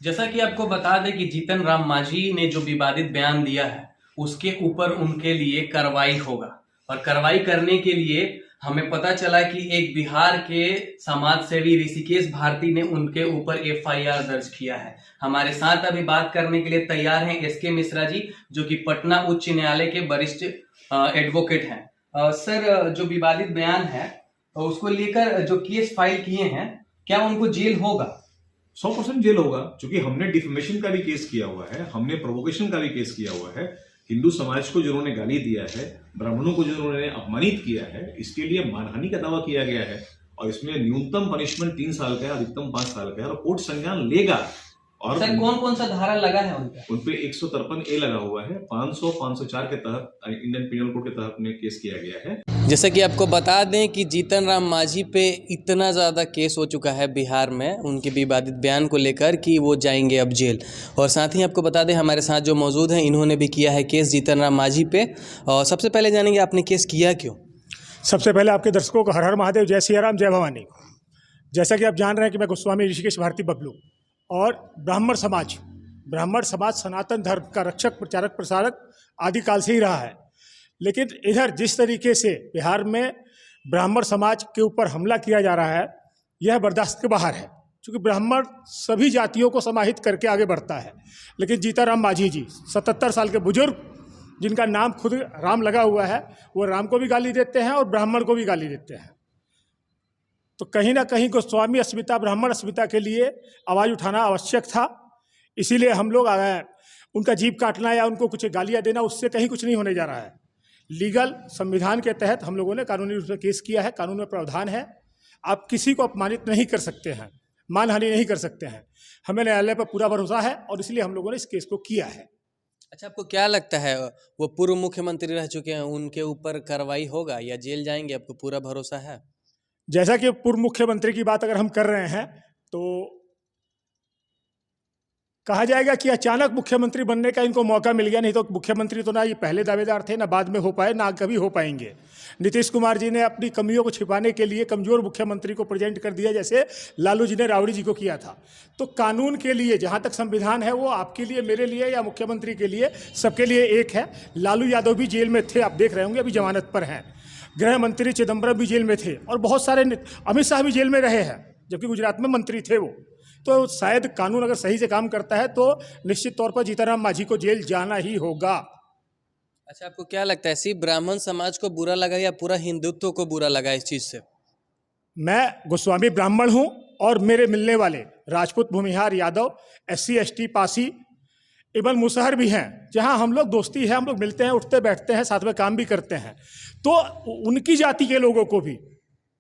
जैसा कि आपको बता दें कि जीतन राम मांझी ने जो विवादित बयान दिया है उसके ऊपर उनके लिए कार्रवाई होगा। और कार्रवाई करने के लिए हमें पता चला कि एक बिहार के समाज सेवी ऋषिकेश भारती ने उनके ऊपर एफआईआर दर्ज किया है। हमारे साथ अभी बात करने के लिए तैयार हैं एसके मिश्रा जी, जो कि पटना उच्च न्यायालय के वरिष्ठ एडवोकेट हैं। सर, जो विवादित बयान है उसको लेकर जो केस फाइल किए हैं, क्या उनको जेल होगा? 100% जेल होगा, क्योंकि हमने डिफेमेशन का भी केस किया हुआ है, हमने प्रोवोकेशन का भी केस किया हुआ है। हिंदू समाज को जिन्होंने गाली दिया है, ब्राह्मणों को जिन्होंने अपमानित किया है, इसके लिए मानहानि का दावा किया गया है। और इसमें न्यूनतम पनिशमेंट 3 साल का है, अधिकतम 5 साल का है, और कोर्ट संज्ञान लेगा। और सर, कौन कौन सा धारा लगा है उन पे 153A लगा हुआ है, 500, 504 के तहत इंडियन पिनल कोड के तहत में केस किया गया है। जैसे कि आपको बता दें कि जीतन राम मांझी पे इतना ज़्यादा केस हो चुका है बिहार में उनके विवादित बयान को लेकर कि वो जाएंगे अब जेल। और साथ ही आपको बता दें हमारे साथ जो मौजूद हैं, इन्होंने भी किया है केस जीतन राम मांझी पे। और सबसे पहले जानेंगे आपने केस किया क्यों? सबसे पहले आपके दर्शकों को हर हर महादेव, जय सिया राम, जय भवानी। जैसा कि आप जान रहे हैं कि मैं गोस्वामी ऋषिकेश भारती बबलू और ब्राह्मण समाज सनातन धर्म का रक्षक, प्रचारक, प्रसारक आदि काल से ही रहा है। लेकिन इधर जिस तरीके से बिहार में ब्राह्मण समाज के ऊपर हमला किया जा रहा है, यह बर्दाश्त के बाहर है, क्योंकि ब्राह्मण सभी जातियों को समाहित करके आगे बढ़ता है। लेकिन जीतन राम मांझी जी 77 साल के बुजुर्ग, जिनका नाम खुद राम लगा हुआ है, वो राम को भी गाली देते हैं और ब्राह्मण को भी गाली देते हैं। तो कहीं ना कहीं गोस्वामी अस्मिता, ब्राह्मण अस्मिता के लिए आवाज़ उठाना आवश्यक था। इसीलिए हम लोग उनका जीभ काटना या उनको कुछ गालियाँ देना, उससे कहीं कुछ नहीं होने जा रहा है। लीगल संविधान के तहत हम लोगों ने कानूनी रूप से केस किया है। कानून में प्रावधान है, आप किसी को अपमानित नहीं कर सकते हैं, मानहानि नहीं कर सकते हैं। हमें न्यायालय पर पूरा भरोसा है और इसलिए हम लोगों ने इस केस को किया है। अच्छा, आपको क्या लगता है वो पूर्व मुख्यमंत्री रह चुके हैं, उनके ऊपर कार्रवाई होगा या जेल जाएंगे? आपको पूरा भरोसा है? जैसा कि पूर्व मुख्यमंत्री की बात अगर हम कर रहे हैं तो कहा जाएगा कि अचानक मुख्यमंत्री बनने का इनको मौका मिल गया। नहीं तो मुख्यमंत्री तो ना ये पहले दावेदार थे, ना बाद में हो पाए, ना कभी हो पाएंगे। नीतीश कुमार जी ने अपनी कमियों को छिपाने के लिए कमजोर मुख्यमंत्री को प्रेजेंट कर दिया, जैसे लालू जी ने राबड़ी जी को किया था। तो कानून के लिए जहाँ तक संविधान है, वो आपके लिए, मेरे लिए या मुख्यमंत्री के लिए, सबके लिए एक है। लालू यादव भी जेल में थे, आप देख रहे होंगे, अभी जमानत पर हैं। गृह मंत्री चिदम्बरम भी जेल में थे और बहुत सारे, अमित शाह भी जेल में रहे हैं, जबकि गुजरात में मंत्री थे वो। तो शायद कानून अगर सही से काम करता है तो निश्चित तौर पर जीतन राम मांझी को जेल जाना ही होगा। अच्छा, आपको क्या लगता है, सिर्फ ब्राह्मण समाज को बुरा लगा या पूरा हिंदुत्व को बुरा लगा इस चीज़ से? मैं गोस्वामी ब्राह्मण हूँ और मेरे मिलने वाले राजपूत, भूमिहार, यादव, SC ST, पासी एवं मुसहर भी हैं, जहाँ हम लोग दोस्ती है, हम लोग मिलते हैं, उठते बैठते हैं, साथ में काम भी करते हैं। तो उनकी जाति के लोगों को भी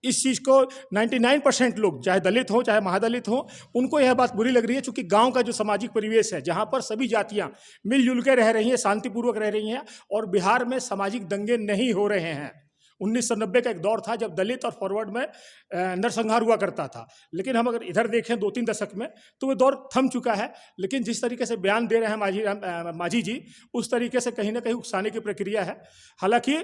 इस चीज़ को 99% लोग, चाहे दलित हो चाहे महादलित हो, उनको यह बात बुरी लग रही है। क्योंकि गांव का जो सामाजिक परिवेश है, जहां पर सभी जातियां मिलजुल के रह रही हैं, शांतिपूर्वक रह रही हैं, और बिहार में सामाजिक दंगे नहीं हो रहे हैं। 1990 का एक दौर था जब दलित और फॉरवर्ड में नरसंहार हुआ करता था। लेकिन हम अगर इधर देखें 2-3 दशक में, तो वो दौर थम चुका है। लेकिन जिस तरीके से बयान दे रहे हैं मांझी जी, उस तरीके से कहीं ना कहीं उकसाने की प्रक्रिया है। हालांकि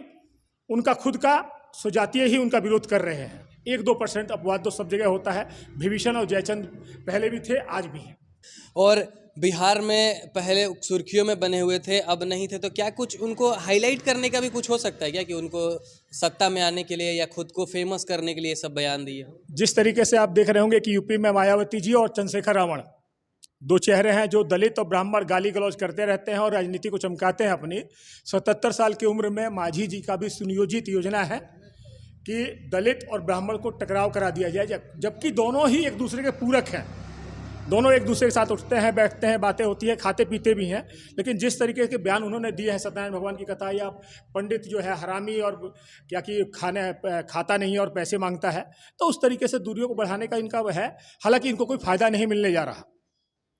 उनका खुद का स्वजातीय ही उनका विरोध कर रहे हैं। 1-2% अपवाद तो सब जगह होता है। विभीषण और जयचंद पहले भी थे, आज भी हैं। और बिहार में पहले सुर्खियों में बने हुए थे, अब नहीं थे, तो क्या कुछ उनको हाईलाइट करने का भी कुछ हो सकता है क्या, कि उनको सत्ता में आने के लिए या खुद को फेमस करने के लिए सब बयान दिए? जिस तरीके से आप देख रहे होंगे कि यूपी में मायावती जी और चंद्रशेखर रावण, 2 चेहरे हैं जो दलित और ब्राह्मण गाली गलौज करते रहते हैं और राजनीति को चमकाते हैं अपनी। 77 साल की उम्र में मांझी जी का भी सुनियोजित योजना है कि दलित और ब्राह्मण को टकराव करा दिया जाए, जबकि दोनों ही एक दूसरे के पूरक हैं। दोनों एक दूसरे के साथ उठते हैं, बैठते हैं, बातें होती हैं, खाते पीते भी हैं। लेकिन जिस तरीके के बयान उन्होंने दिए हैं, सत्यनारायण भगवान की कथा, या पंडित जो है हरामी और क्या कि खाता नहीं और पैसे मांगता है, तो उस तरीके से दूरियों को बढ़ाने का इनका है। हालांकि इनको कोई फायदा नहीं मिलने जा रहा,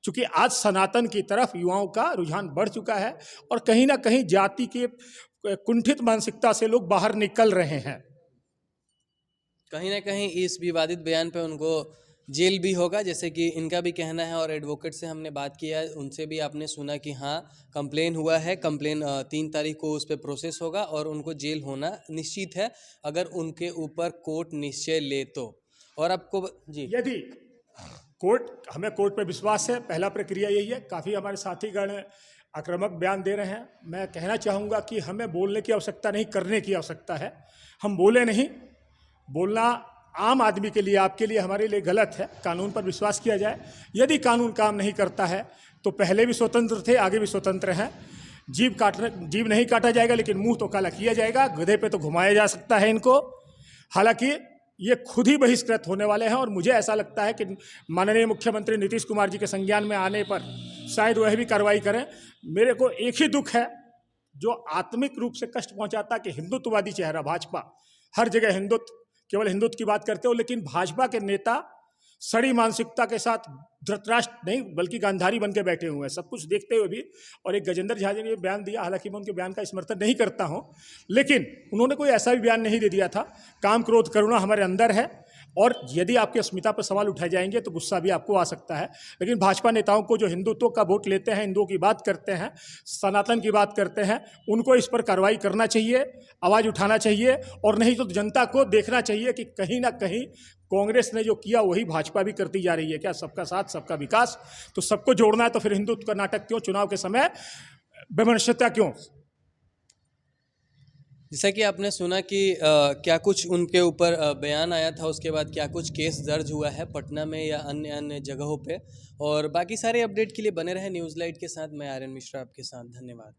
क्योंकि आज सनातन की तरफ युवाओं का रुझान बढ़ चुका है और कहीं ना कहीं जाति के कुंठित मानसिकता से लोग बाहर निकल रहे हैं। कहीं ना कहीं इस विवादित बयान पे उनको जेल भी होगा, जैसे कि इनका भी कहना है। और एडवोकेट से हमने बात किया, उनसे भी आपने सुना कि हाँ, कंप्लेन हुआ है, कंप्लेन 3 तारीख को उस पर प्रोसेस होगा और उनको जेल होना निश्चित है, अगर उनके ऊपर कोर्ट निश्चय ले तो। और आपको जी, यदि हमें कोर्ट पे विश्वास है। पहला प्रक्रिया यही है। काफ़ी हमारे साथीगण आक्रामक बयान दे रहे हैं। मैं कहना चाहूँगा कि हमें बोलने की आवश्यकता नहीं, करने की आवश्यकता है। हम बोले नहीं, बोलना आम आदमी के लिए, आपके लिए, हमारे लिए गलत है। कानून पर विश्वास किया जाए। यदि कानून काम नहीं करता है तो पहले भी स्वतंत्र थे, आगे भी स्वतंत्र हैं। जीभ नहीं काटा जाएगा, लेकिन मुंह तो काला किया जाएगा। गधे पे तो घुमाया जा सकता है इनको। हालांकि ये खुद ही बहिष्कृत होने वाले हैं और मुझे ऐसा लगता है कि माननीय मुख्यमंत्री नीतीश कुमार जी के संज्ञान में आने पर शायद वह भी कार्रवाई करें। मेरे को एक ही दुख है, जो आत्मिक रूप से कष्ट पहुंचाता कि हिंदुत्ववादी चेहरा भाजपा, हर जगह हिंदुत्व, केवल हिंदुत्व की बात करते हो, लेकिन भाजपा के नेता सड़ी मानसिकता के साथ धृतराष्ट्र नहीं बल्कि गांधारी बन के बैठे हुए हैं, सब कुछ देखते हुए भी। और एक गजेंद्र झा जी ने बयान दिया, हालांकि मैं उनके बयान का समर्थन नहीं करता हूं, लेकिन उन्होंने कोई ऐसा भी बयान नहीं दे दिया था। काम, क्रोध, करुणा हमारे अंदर है और यदि आपकी अस्मिता पर सवाल उठाए जाएंगे तो गुस्सा भी आपको आ सकता है। लेकिन भाजपा नेताओं को जो हिंदुत्व का वोट लेते हैं, हिंदुओं की बात करते हैं, सनातन की बात करते हैं, उनको इस पर कार्रवाई करना चाहिए, आवाज़ उठाना चाहिए। और नहीं तो जनता को देखना चाहिए कि कहीं ना कहीं कांग्रेस ने जो किया वही भाजपा भी करती जा रही है। क्या सबका साथ सबका विकास? तो सबको जोड़ना है, तो फिर हिंदुत्व का नाटक क्यों? चुनाव के समय विमर्शता क्यों? जैसा कि आपने सुना कि क्या कुछ उनके ऊपर बयान आया था, उसके बाद क्या कुछ केस दर्ज हुआ है पटना में या अन्य अन्य जगहों पे। और बाकी सारे अपडेट के लिए बने रहे न्यूज़ लाइट के साथ। मैं आर्यन मिश्रा आपके साथ। धन्यवाद।